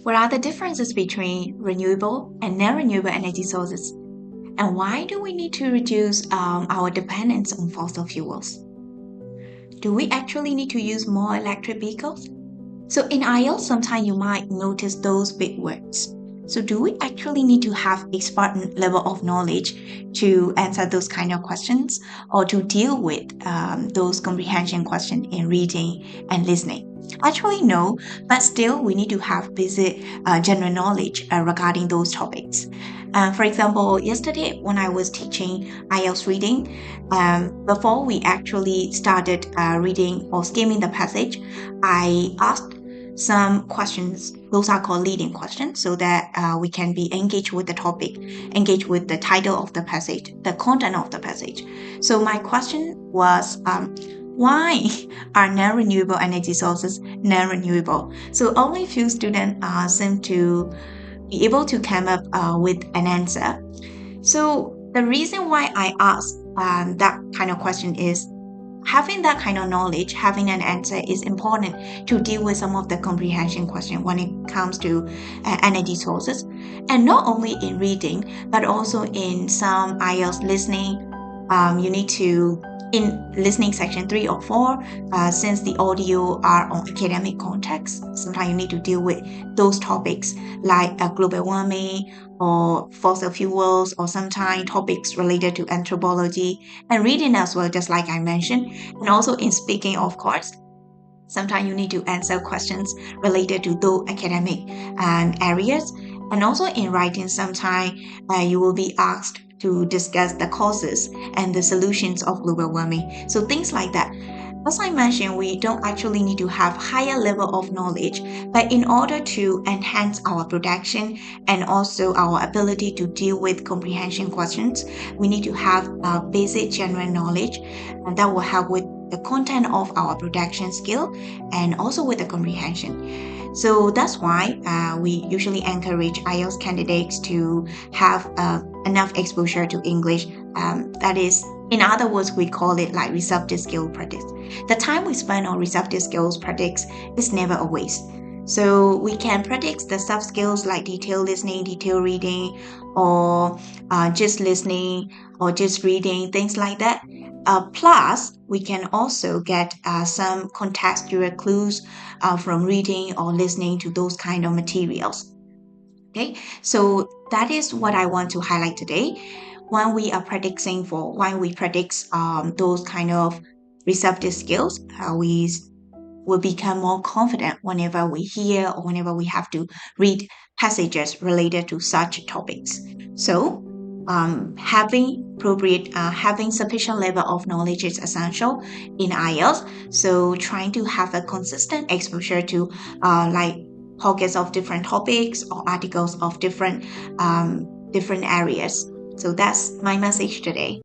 What are the differences between renewable and non-renewable energy sources? And why do we need to reduce our dependence on fossil fuels? Do we actually need to use more electric vehicles? So in IELTS, sometimes you might notice those big words. So do we actually need to have a certain level of knowledge to answer those kind of questions or to deal with those comprehension questions in reading and listening? Actually, no, but still we need to have basic general knowledge regarding those topics. For example, yesterday when I was teaching IELTS reading, before we actually started reading or skimming the passage, I asked some questions. Those are called leading questions, so that we can be engaged with the topic, engaged with the title of the passage, the content of the passage. So my question was, why are non-renewable energy sources non-renewable? So only few students seem to be able to come up with an answer. So the reason why I asked that kind of question is having that kind of knowledge, having an answer is important to deal with some of the comprehension question when it comes to energy sources. And not only in reading, but also in some IELTS listening, you need to, in listening section 3 or 4, since the audio are on academic context, sometimes you need to deal with those topics like global warming or fossil fuels, or sometimes topics related to anthropology and reading as well, just like I mentioned. And also in speaking, of course, sometimes you need to answer questions related to those academic areas. And also in writing, sometimes you will be asked to discuss the causes and the solutions of global warming. So things like that. As I mentioned, we don't actually need to have higher level of knowledge, but in order to enhance our production and also our ability to deal with comprehension questions, we need to have basic general knowledge, and that will help with the content of our production skill and also with the comprehension. So that's why we usually encourage IELTS candidates to have enough exposure to English. That is, in other words, we call it like receptive skill practice. The time we spend on receptive skills practice is never a waste. So we can practice the soft skills like detailed listening, detailed reading, or just listening or just reading, things like that. Plus, we can also get some contextual clues from reading or listening to those kind of materials. Okay, so that is what I want to highlight today. When we are when we predict those kind of receptive skills, we will become more confident whenever we hear or whenever we have to read passages related to such topics. So, having sufficient level of knowledge is essential in IELTS. So, trying to have a consistent exposure to like pockets of different topics or articles of different areas. So that's my message today.